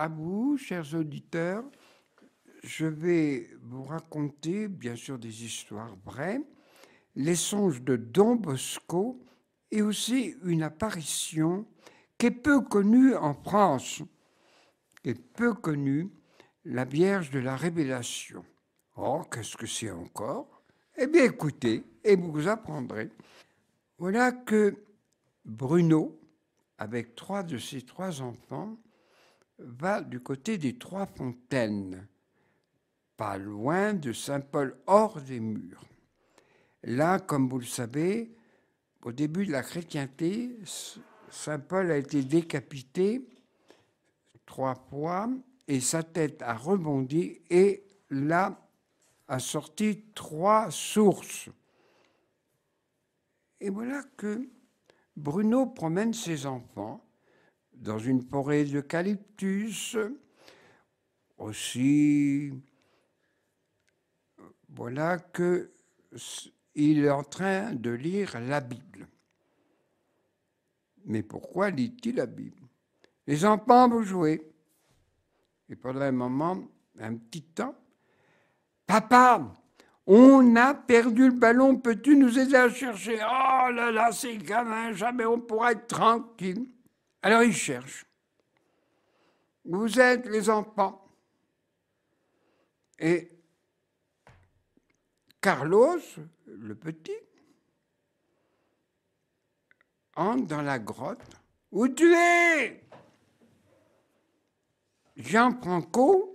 à vous, chers auditeurs. Je vais vous raconter, bien sûr, des histoires vraies, les songes de Don Bosco et aussi une apparition qui est peu connue en France, qui est peu connue, la Vierge de la Révélation. Oh, qu'est-ce que c'est encore? Eh bien, écoutez, et vous apprendrez. Voilà que Bruno, avec 3 de ses 3 enfants, va du côté des Trois Fontaines, pas loin de Saint-Paul, hors des murs. Là, comme vous le savez, au début de la chrétienté, Saint-Paul a été décapité 3 fois et sa tête a rebondi et là a sorti 3 sources. Et voilà que Bruno promène ses enfants dans une forêt d'eucalyptus, aussi. Voilà qu'il est en train de lire la Bible. Mais pourquoi lit-il la Bible? Les enfants vont jouer. Et pendant un moment, un petit temps, papa, on a perdu le ballon, peux-tu nous aider à chercher? Oh là là, ces gamins, jamais on pourra être tranquille. Alors ils cherchent. Vous êtes les enfants. Et Carlos, le petit, entre dans la grotte. Où tu es? Gianfranco,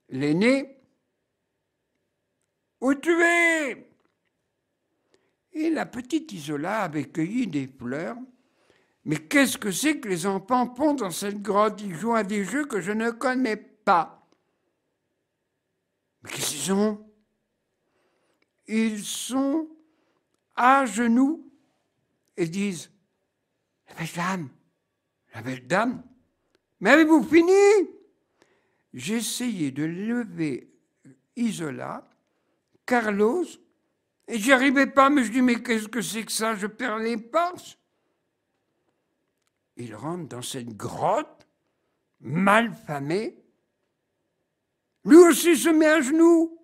l'aîné, où tu es? Et la petite Isola avait cueilli des fleurs. Mais qu'est-ce que c'est que les enfants font dans cette grotte? Ils jouent à des jeux que je ne connais pas. Mais qu'est-ce qu'ils ont? Ils sont à genoux et disent: la belle dame, mais avez-vous fini? J'ai essayé de lever Isola, Carlos, et j'y arrivais pas, mais je dis: mais qu'est-ce que c'est que ça? Je perds les pinces. Il rentre dans cette grotte, mal famé. Lui aussi se met à genoux.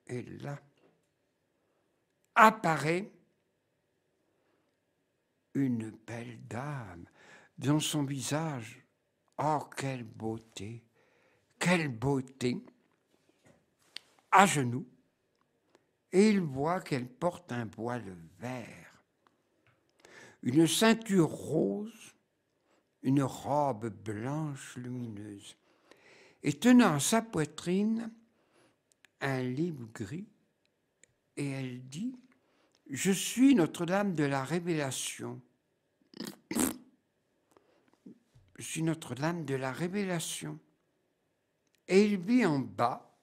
Et là, apparaît une belle dame dans son visage. Oh, quelle beauté! Quelle beauté! À genoux. Et il voit qu'elle porte un voile vert, une ceinture rose, une robe blanche lumineuse, et tenant à sa poitrine un livre gris, et elle dit: je suis Notre-Dame de la Révélation. Je suis Notre-Dame de la Révélation. Et il vit en bas,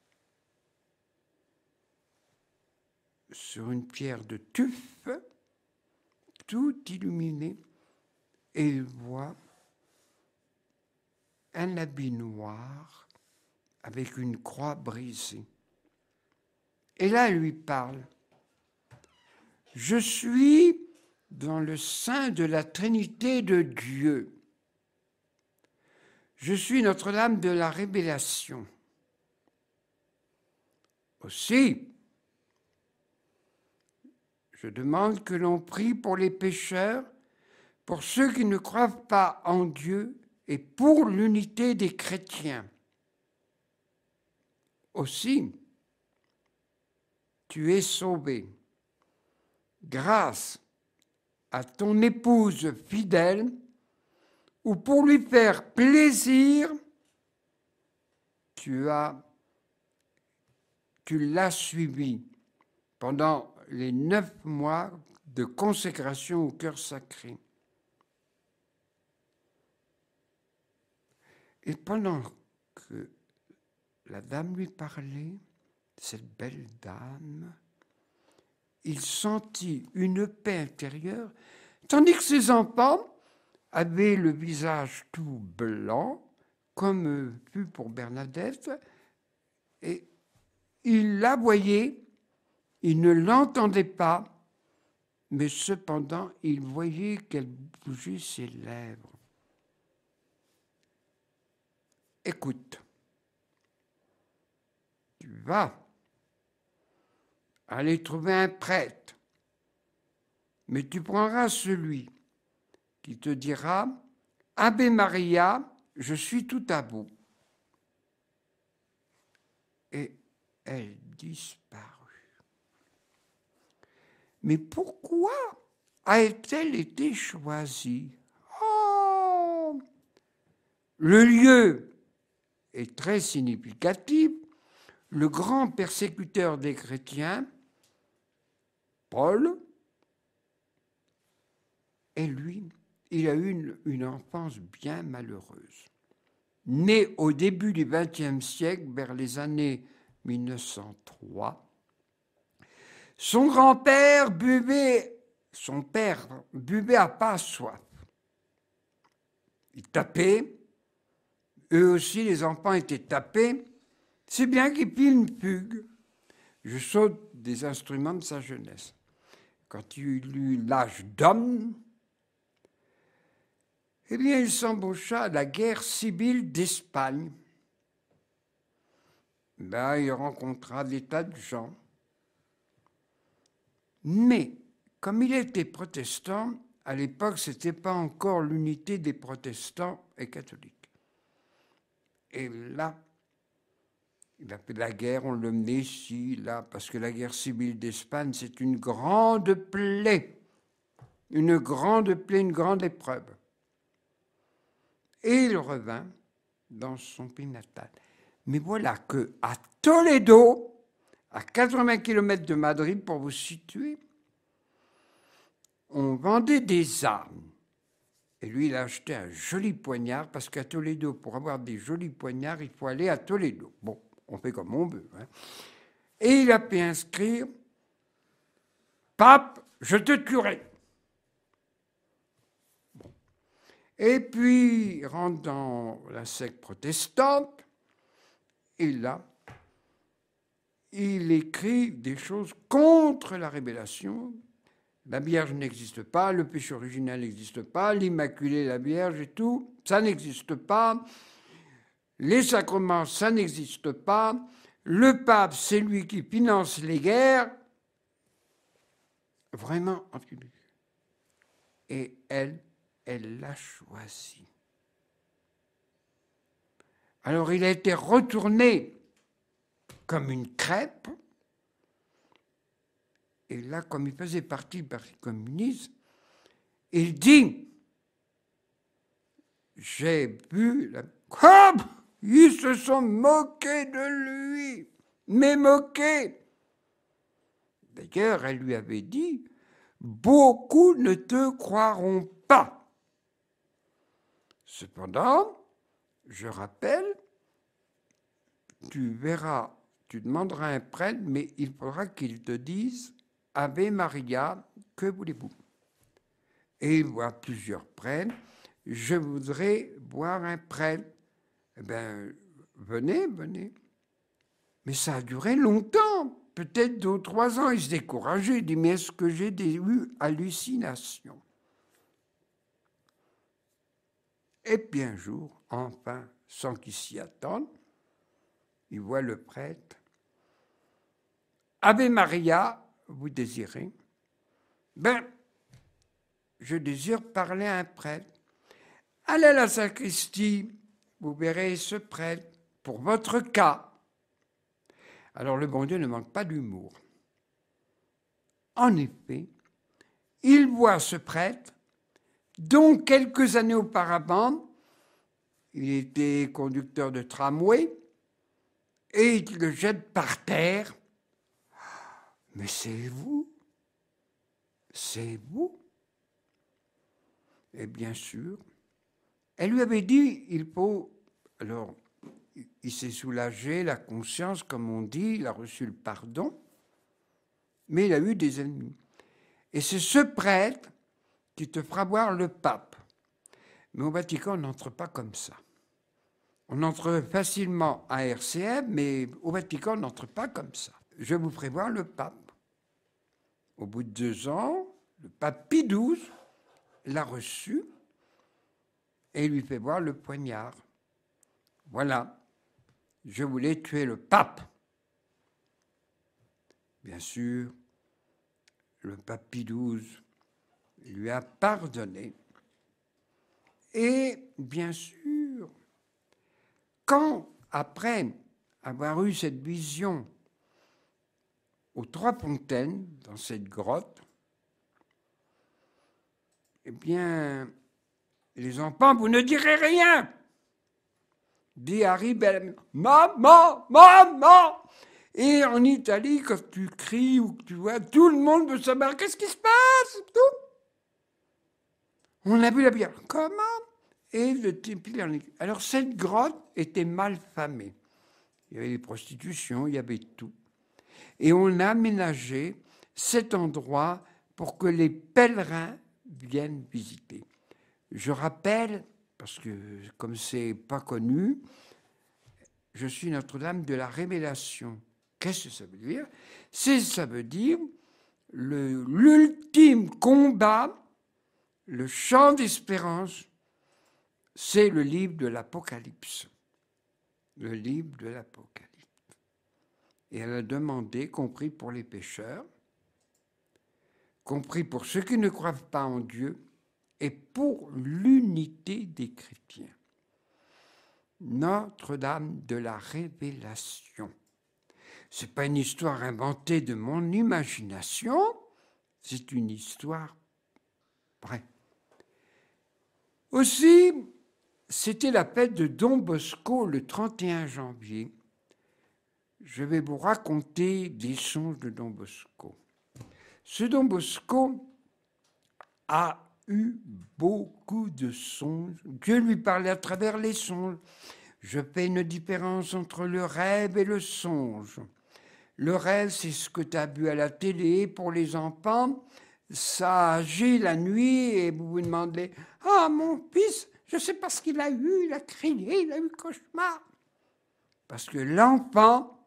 sur une pierre de tuf, tout illuminé, et il voit un habit noir avec une croix brisée. Et là, elle lui parle: je suis dans le sein de la Trinité de Dieu. Je suis Notre-Dame de la Révélation. Aussi, je demande que l'on prie pour les pécheurs, pour ceux qui ne croient pas en Dieu et pour l'unité des chrétiens. Aussi, tu es sauvé grâce à ton épouse fidèle, ou pour lui faire plaisir, tu l'as suivi pendant les 9 mois de consécration au cœur sacré. Et pendant que la dame lui parlait, cette belle dame, il sentit une paix intérieure, tandis que ses enfants avaient le visage tout blanc, comme fut pour Bernadette, et il la voyait, il ne l'entendait pas, mais cependant, il voyait qu'elle bougeait ses lèvres. écoute, tu vas aller trouver un prêtre, mais tu prendras celui qui te dira « Ave Maria, je suis tout à bout ». Et elle disparut. Mais pourquoi a-t-elle été choisie? Oh! Le lieu est très significatif. Le grand persécuteur des chrétiens, Paul, et lui, il a eu une enfance bien malheureuse. Né au début du XXe siècle, vers les années 1903, son grand-père buvait, son père buvait à pas soif. Il tapait, eux aussi les enfants étaient tapés, c'est bien qu'il fit une fugue. Je saute des instruments de sa jeunesse. Quand il eut l'âge d'homme, eh bien, il s'embaucha à la guerre civile d'Espagne. Ben, il rencontra des tas de gens. Mais, comme il était protestant, à l'époque, ce n'était pas encore l'unité des protestants et catholiques. Et là, il a fait la guerre, on le menait ici, là, parce que la guerre civile d'Espagne, c'est une grande plaie, une grande épreuve. Et il revint dans son pays natal. Mais voilà qu'à Toledo, à 80 km de Madrid, pour vous situer, on vendait des armes. Et lui, il a acheté un joli poignard, parce qu'à Toledo, pour avoir des jolis poignards, il faut aller à Toledo. Bon, on fait comme on veut. Hein. Et il a pu inscrire « Pape, je te tuerai ». Bon. Et puis, il rentre dans la secte protestante, et là, il écrit des choses contre la révélation. La Vierge n'existe pas, le péché originel n'existe pas, l'Immaculée, la Vierge et tout, ça n'existe pas. Les sacrements, ça n'existe pas. Le pape, c'est lui qui finance les guerres. Vraiment, et elle l'a choisi. Alors il a été retourné comme une crêpe. Et là, comme il faisait partie du Parti communiste, il dit « J'ai vu la... » Comme ils se sont moqués de lui, mais moqués. D'ailleurs, elle lui avait dit « Beaucoup ne te croiront pas. » Cependant, je rappelle, tu verras, tu demanderas un prêtre, mais il faudra qu'il te dise « Ave Maria, que voulez-vous » Et il voit plusieurs prêtres. « Je voudrais voir un prêtre. » Eh bien, venez. Mais ça a duré longtemps, peut-être 2 ou 3 ans. Il se décourageait, il dit, mais est-ce que j'ai des hallucinations? Et puis un jour, enfin, sans qu'il s'y attende, il voit le prêtre. Ave Maria, vous désirez? Ben, je désire parler à un prêtre. Allez à la sacristie, vous verrez ce prêtre, pour votre cas. Alors le bon Dieu ne manque pas d'humour. En effet, il voit ce prêtre, dont quelques années auparavant, il était conducteur de tramway, et il le jette par terre. Mais c'est vous? C'est vous? Et bien sûr, elle lui avait dit, il faut... Alors, il s'est soulagé, la conscience, comme on dit, il a reçu le pardon, mais il a eu des ennemis. Et c'est ce prêtre qui te fera voir le pape. Mais au Vatican, on n'entre pas comme ça. On entre facilement à RCM, mais au Vatican, on n'entre pas comme ça. Je vous ferai voir le pape. Au bout de 2 ans, le pape Pie XII l'a reçu et lui fait voir le poignard. Voilà, je voulais tuer le pape. Bien sûr, le pape Pie XII lui a pardonné. Et bien sûr, quand, après avoir eu cette vision aux Trois Fontaines, dans cette grotte, eh bien, les enfants, vous ne direz rien, dit Harry Bell. Maman, maman. Et en Italie, quand tu cries ou que tu vois, tout le monde veut savoir qu'est-ce qui se passe. Tout. On a bu la bière. Comment? Et le type, alors cette grotte était mal famée. Il y avait des prostitutions, il y avait tout. Et on a aménagé cet endroit pour que les pèlerins viennent visiter. Je rappelle, parce que comme c'est pas connu, je suis Notre-Dame de la Révélation. Qu'est-ce que ça veut dire? Ça veut dire l'ultime combat, le chant d'espérance, c'est le livre de l'Apocalypse. Le livre de l'Apocalypse. Et elle a demandé, compris pour les pécheurs, compris pour ceux qui ne croient pas en Dieu, et pour l'unité des chrétiens. Notre-Dame de la Révélation. Ce n'est pas une histoire inventée de mon imagination, c'est une histoire vraie. Aussi, c'était la fête de Don Bosco le 31 janvier. Je vais vous raconter des songes de Don Bosco. Ce Don Bosco a eu beaucoup de songes. Dieu lui parlait à travers les songes. Je fais une différence entre le rêve et le songe. Le rêve, c'est ce que tu as vu à la télé pour les enfants. Ça agit la nuit et vous vous demandez « Ah, mon fils, je ne sais pas ce qu'il a eu, il a crié, il a eu cauchemar. » Parce que l'enfant,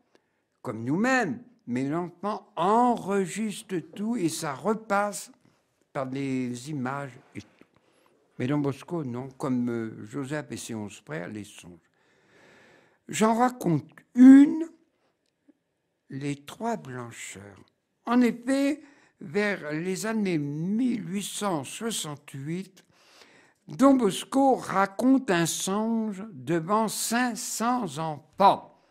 comme nous-mêmes, mais l'enfant enregistre tout et ça repasse par des images et tout. Mais Don Bosco, non, comme Joseph et ses 11 frères, les songes. J'en raconte une, les Trois Blancheurs. En effet, vers les années 1868, Don Bosco raconte un songe devant 500 enfants.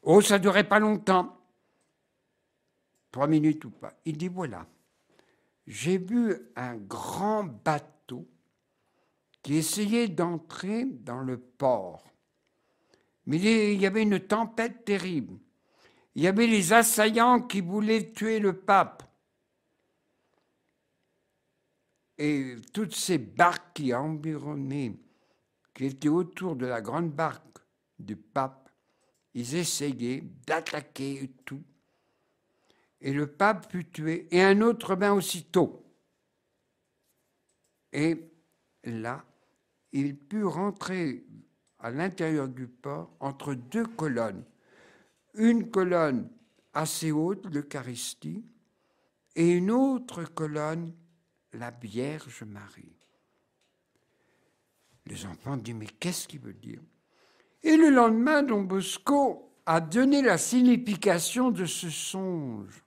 Oh, ça ne durait pas longtemps. 3 minutes ou pas. Il dit, voilà, j'ai vu un grand bateau qui essayait d'entrer dans le port. Mais il y avait une tempête terrible. Il y avait les assaillants qui voulaient tuer le pape. Et toutes ces barques qui environnaient, qui étaient autour de la grande barque du pape, ils essayaient d'attaquer et tout. Et le pape fut tué, et un autre vint aussitôt. Et là, il put rentrer à l'intérieur du port entre deux colonnes. Une colonne assez haute, l'Eucharistie, et une autre colonne, la Vierge Marie. Les enfants disent, mais qu'est-ce qu'il veut dire? Et le lendemain, Don Bosco a donné la signification de ce songe.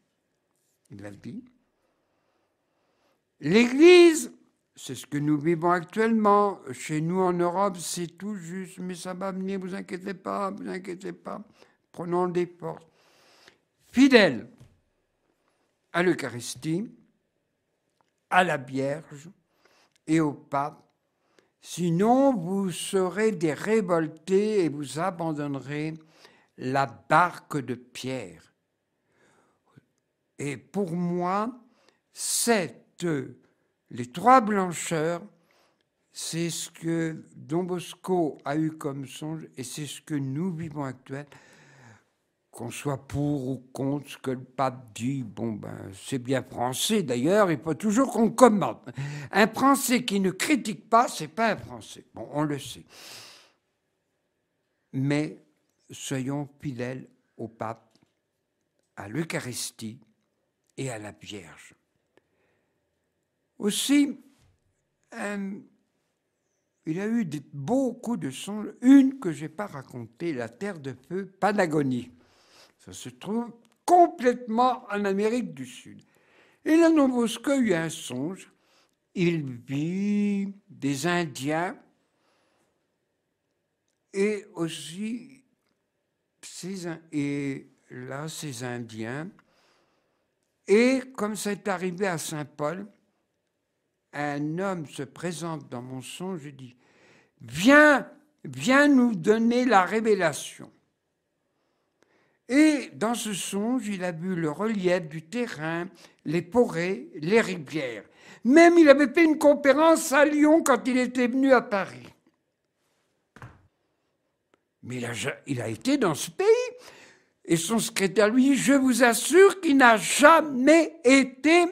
Il a dit, l'Église, c'est ce que nous vivons actuellement, chez nous en Europe, c'est tout juste, mais ça va venir, vous inquiétez pas, prenons des forces. Fidèle à l'Eucharistie, à la Vierge et au pape, sinon vous serez des révoltés et vous abandonnerez la barque de Pierre. Et pour moi, les Trois Blancheurs, c'est ce que Don Bosco a eu comme songe et c'est ce que nous vivons actuellement. Qu'on soit pour ou contre ce que le pape dit, c'est bien français d'ailleurs, il faut toujours qu'on commente. Un Français qui ne critique pas, c'est pas un Français. Bon, on le sait. Mais soyons fidèles au pape, à l'Eucharistie et à la Vierge. Aussi, il a eu beaucoup de songes. Une que je n'ai pas racontée, la Terre de Feu, Patagonie. Ça se trouve complètement en Amérique du Sud. Et là, Don Bosco a eu un songe. Il vit des Indiens et aussi ces Indiens. Et comme ça est arrivé à Saint-Paul, un homme se présente dans mon songe et dit « Viens nous donner la révélation ». Et dans ce songe, il a vu le relief du terrain, les forêts, les rivières. Même il avait fait une conférence à Lyon quand il était venu à Paris. Mais il a été dans ce pays. Et son secrétaire lui dit, je vous assure qu'il n'a jamais été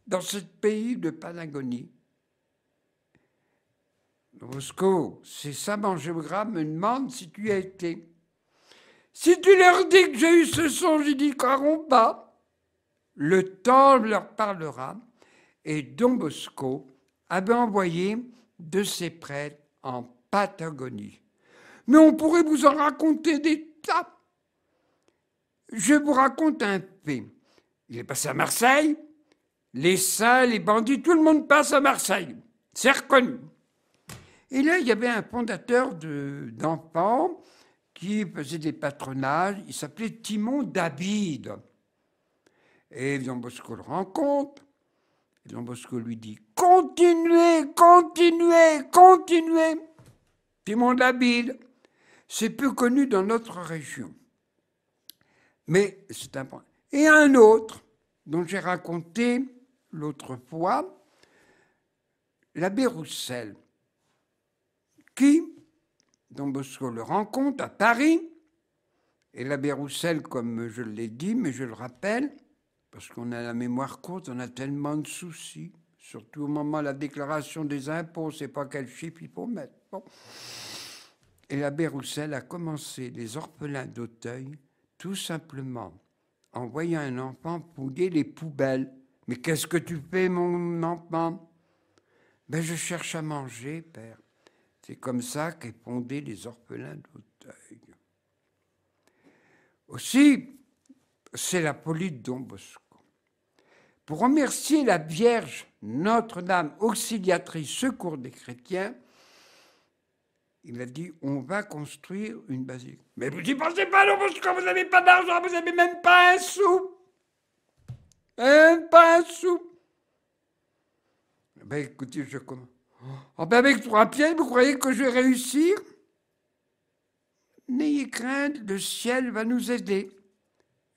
dans ce pays de Patagonie. Bosco, ces savants géographes me demandent si tu y as été. Si tu leur dis que j'ai eu ce songe, ils n'y croiront pas. Le temps leur parlera. Et Don Bosco avait envoyé de ses prêtres en Patagonie. Mais on pourrait vous en raconter des tas. Je vous raconte un fait. Il est passé à Marseille. Les saints, les bandits, tout le monde passe à Marseille. C'est reconnu. Et là, il y avait un fondateur d'enfants qui faisait des patronages. Il s'appelait Timon David. Et Don Bosco le rencontre. Et Don Bosco lui dit « Continuez, continuez, continuez !» Timon David, c'est peu connu dans notre région. Mais c'est un point. Et un autre, dont j'ai raconté l'autre fois, l'abbé Roussel, qui, Don Bosco le rencontre à Paris, et l'abbé Roussel, comme je l'ai dit, mais je le rappelle, parce qu'on a la mémoire courte, on a tellement de soucis, surtout au moment de la déclaration des impôts, on ne sait pas quel chiffre il faut mettre. Bon. Et l'abbé Roussel a commencé les orphelins d'Auteuil, tout simplement en voyant un enfant fouiller les poubelles. « Mais qu'est-ce que tu fais, mon enfant ?»« Ben, je cherche à manger, père. » C'est comme ça qu'est fondé les orphelins d'Auteuil. Aussi, c'est la folie de Don Bosco. Pour remercier la Vierge Notre-Dame, auxiliatrice, secours des chrétiens, il a dit, on va construire une basilique. Mais vous n'y pensez pas, Don Bosco, vous n'avez pas d'argent, vous n'avez même pas un sou. Même pas un sou. Ben écoutez, je commence. Oh ben avec 3 pièces, vous croyez que je vais réussir? N'ayez crainte, le ciel va nous aider.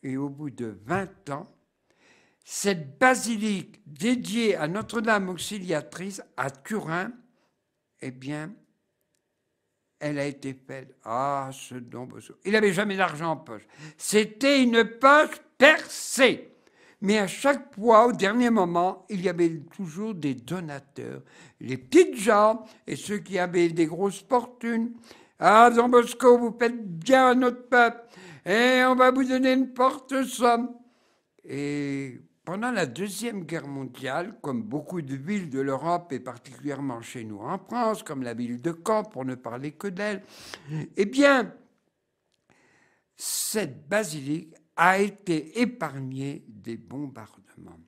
Et au bout de 20 ans, cette basilique dédiée à Notre-Dame auxiliatrice à Turin, eh bien, elle a été faite. Ah, ce Don Bosco. Il n'avait jamais d'argent en poche. C'était une poche percée. Mais à chaque fois, au dernier moment, il y avait toujours des donateurs. Les petites gens et ceux qui avaient des grosses fortunes. Ah, Don Bosco, vous faites bien à notre peuple. Et on va vous donner une forte somme. Et pendant la Deuxième Guerre mondiale, comme beaucoup de villes de l'Europe, et particulièrement chez nous en France, comme la ville de Caen, pour ne parler que d'elle, eh bien, cette basilique a été épargnée des bombardements.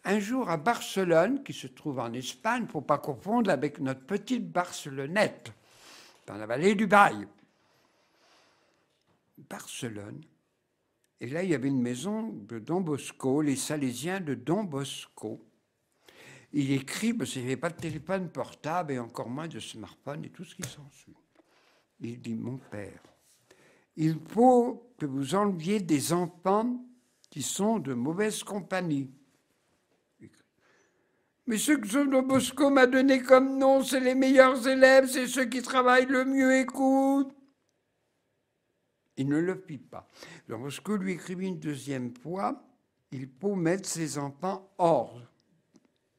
Un jour, à Barcelone, qui se trouve en Espagne, il ne faut pas confondre avec notre petite Barcelonnette, dans la vallée du Bail. Barcelone. Et là, il y avait une maison de Don Bosco, les Salésiens de Don Bosco. Il écrit, parce qu'il n'y avait pas de téléphone portable et encore moins de smartphone et tout ce qui s'ensuit. Il dit, mon père, il faut que vous enleviez des enfants qui sont de mauvaise compagnie. Mais ceux que Don Bosco m'a donné comme nom, c'est les meilleurs élèves, c'est ceux qui travaillent le mieux, écoute. Il ne le fit pas. Don Bosco lui écrivit une deuxième fois, il faut mettre ses enfants hors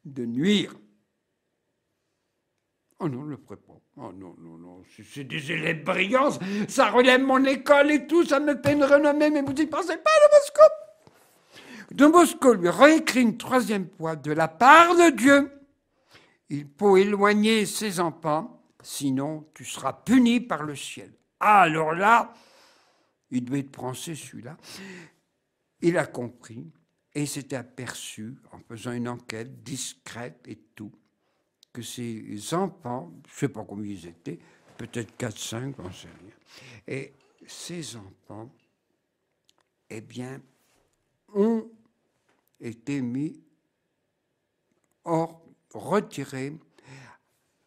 de nuire. Oh non, je ne le ferai pas. Oh non, non, non, c'est des élèves brillants, ça relève mon école et tout, ça me fait une renommée, mais vous n'y pensez pas, Don Bosco. Don Bosco lui réécrit une troisième fois de la part de Dieu. Il faut éloigner ses enfants, sinon tu seras puni par le ciel. Ah, alors là, il devait être français celui-là. Il a compris et s'était aperçu, en faisant une enquête discrète et tout, que ces enfants, je ne sais pas combien ils étaient, peut-être 4, 5, j'en sais rien. Et ces enfants, eh bien, ont été mis hors, retirés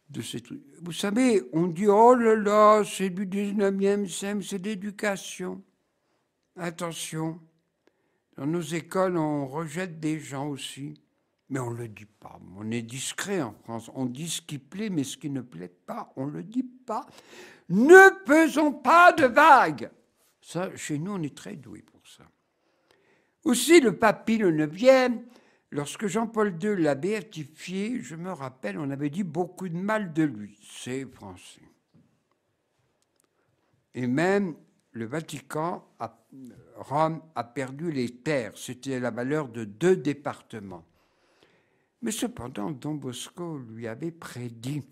de ces trucs. Vous savez, on dit, oh là là, c'est du 19e siècle, c'est d'éducation. Attention, dans nos écoles, on rejette des gens aussi. Mais on ne le dit pas. On est discret en France. On dit ce qui plaît, mais ce qui ne plaît pas, on ne le dit pas. Ne faisons pas de vagues. Ça, chez nous, on est très doués pour ça. Aussi, le pape Pie IX, lorsque Jean-Paul II l'a béatifié, je me rappelle, on avait dit beaucoup de mal de lui. C'est français. Et même le Vatican, Rome, a perdu les terres. C'était la valeur de 2 départements. Mais cependant, Don Bosco lui avait prédit,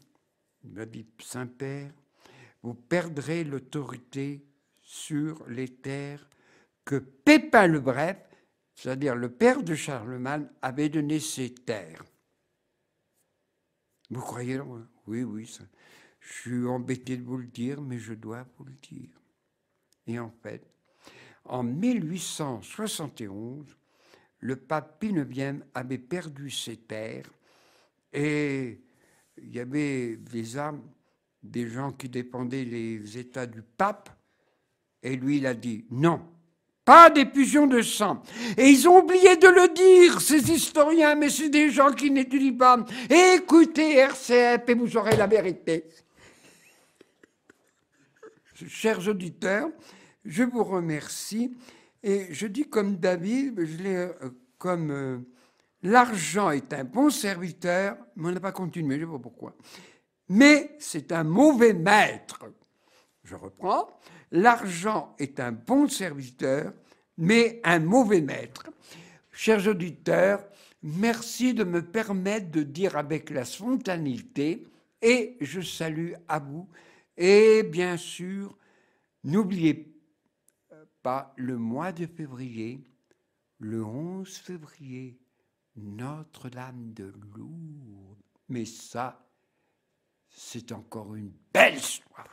il m'a dit, Saint-Père, vous perdrez l'autorité sur les terres que Pépin le Bref, c'est-à-dire le père de Charlemagne, avait donné ces terres. Vous croyez? Oui, oui, ça, je suis embêté de vous le dire, mais je dois vous le dire. Et en fait, en 1871, le pape Pie IX avait perdu ses terres et il y avait des gens qui dépendaient des États du pape et lui, il a dit non, pas d'effusion de sang. Et ils ont oublié de le dire, ces historiens, mais c'est des gens qui n'étudient pas. Écoutez RCF et vous aurez la vérité. Chers auditeurs, je vous remercie et je dis comme David, je l'ai comme l'argent est un bon serviteur, mais on n'a pas continué, je ne sais pas pourquoi. Mais c'est un mauvais maître. Je reprends. L'argent est un bon serviteur, mais un mauvais maître. Chers auditeurs, merci de me permettre de dire avec la spontanéité, et je salue à vous. Et bien sûr, n'oubliez pas le mois de février, le 11 février, Notre-Dame de Lourdes. Mais ça, c'est encore une belle histoire.